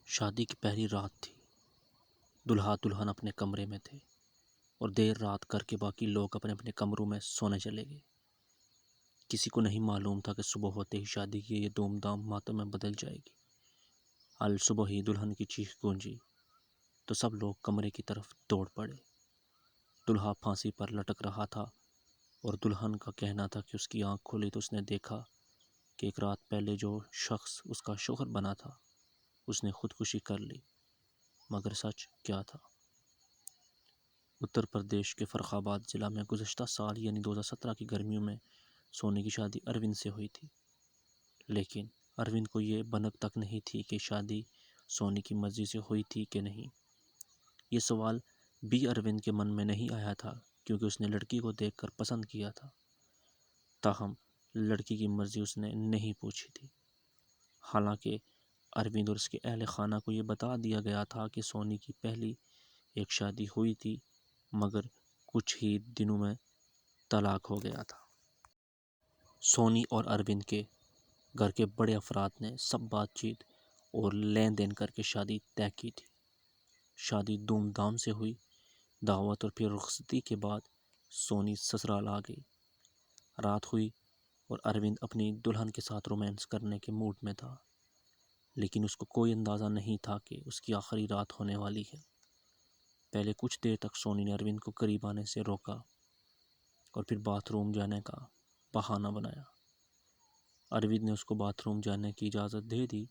شادی کی پہلی رات تھی۔ دلہا دلہن اپنے کمرے میں تھے اور دیر رات کر کے باقی لوگ اپنے اپنے کمروں میں سونے چلے گئے۔ کسی کو نہیں معلوم تھا کہ صبح ہوتے ہی شادی کی یہ دھوم دھام ماتم میں بدل جائے گی۔ صبح ہی دلہن کی چیخ گونجی تو سب لوگ کمرے کی طرف دوڑ پڑے۔ دلہا پھانسی پر لٹک رہا تھا اور دلہن کا کہنا تھا کہ اس کی آنکھ کھلی تو اس نے دیکھا کہ ایک رات پہلے جو شخص اس کا شوہر بنا تھا اس نے خودکشی کر لی۔ مگر سچ کیا تھا؟ اتر پردیش کے فرخ آباد ضلع میں گزشتہ سال یعنی 2017 کی گرمیوں میں سونی کی شادی اروند سے ہوئی تھی، لیکن اروند کو یہ بھنک تک نہیں تھی کہ شادی سونی کی مرضی سے ہوئی تھی کہ نہیں۔ یہ سوال بھی اروند کے من میں نہیں آیا تھا کیونکہ اس نے لڑکی کو دیکھ کر پسند کیا تھا، تاہم لڑکی کی مرضی اس نے نہیں پوچھی تھی۔ حالانکہ اروند اور اس کے اہل خانہ کو یہ بتا دیا گیا تھا کہ سونی کی پہلی ایک شادی ہوئی تھی مگر کچھ ہی دنوں میں طلاق ہو گیا تھا۔ سونی اور اروند کے گھر کے بڑے افراد نے سب بات چیت اور لین دین کر کے شادی طے کی تھی۔ شادی دھوم دھام سے ہوئی۔ دعوت اور پھر رخصتی کے بعد سونی سسرال آ گئی۔ رات ہوئی اور اروند اپنی دلہن کے ساتھ رومانس کرنے کے موڈ میں تھا، لیکن اس کو کوئی اندازہ نہیں تھا کہ اس کی آخری رات ہونے والی ہے۔ پہلے کچھ دیر تک سونی نے اروند کو قریب آنے سے روکا اور پھر باتھ روم جانے کا بہانہ بنایا۔ اروند نے اس کو باتھ روم جانے کی اجازت دے دی۔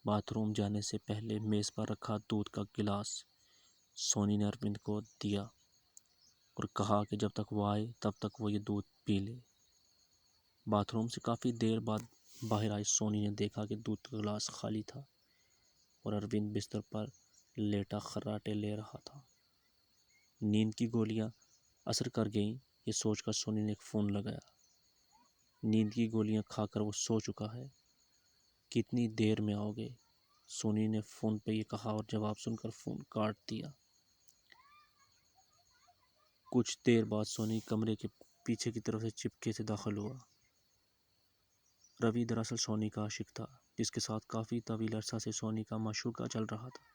باتھ روم جانے سے پہلے میز پر رکھا دودھ کا گلاس سونی نے اروند کو دیا اور کہا کہ جب تک وہ آئے تب تک وہ یہ دودھ پی لے۔ باتھ روم سے کافی دیر بعد باہر آئی سونی نے دیکھا کہ دودھ کا گلاس خالی تھا اور اروند بستر پر لیٹا خراٹے لے رہا تھا۔ نیند کی گولیاں اثر کر گئیں یہ سوچ کر سونی نے ایک فون لگایا۔ نیند کی گولیاں کھا کر وہ سو چکا ہے، کتنی دیر میں آؤ گے؟ سونی نے فون پہ یہ کہا اور جواب سن کر فون کاٹ دیا۔ کچھ دیر بعد سونی کمرے کے پیچھے کی طرف سے چپکے سے داخل ہوا۔ روی دراصل سونی کا عاشق تھا جس کے ساتھ کافی طویل عرصہ سے سونی کا معشوقہ چل رہا تھا۔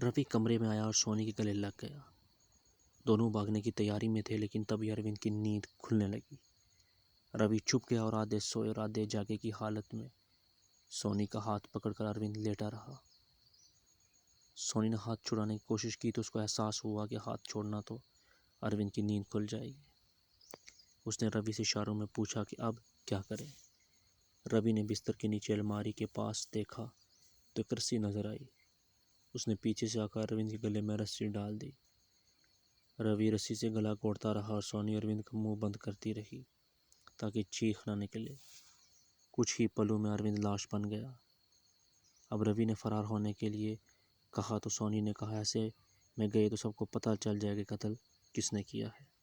روی کمرے میں آیا اور سونی کے گلے لگ گیا۔ دونوں بھاگنے کی تیاری میں تھے لیکن تبھی اروند کی نیند کھلنے لگی۔ روی چھپ گیا اور آدھے سوئے اور آدھے جاگے کی حالت میں سونی کا ہاتھ پکڑ کر اروند لیٹا رہا۔ سونی نے ہاتھ چھڑانے کی کوشش کی تو اس کو احساس ہوا کہ ہاتھ چھوڑنا تو اروند کی نیند کھل جائے گی۔ اس نے روی سے اشاروں میں پوچھا کہ اب کیا کریں؟ روی نے بستر کے نیچے الماری کے پاس دیکھا تو ایک رسی نظر آئی۔ اس نے پیچھے سے آ کر اروند کے گلے میں رسی ڈال دی۔ روی رسی سے گلا گھونٹتا رہا اور سونی اروند کا منہ بند کرتی رہی تاکہ چیخ نہ نکلے۔ کچھ ہی پلوں میں اروند لاش بن گیا۔ اب روی نے فرار ہونے کے لیے کہا تو سونی نے کہا ایسے میں گئے تو سب کو پتہ چل جائے کہ قتل کس نے کیا ہے۔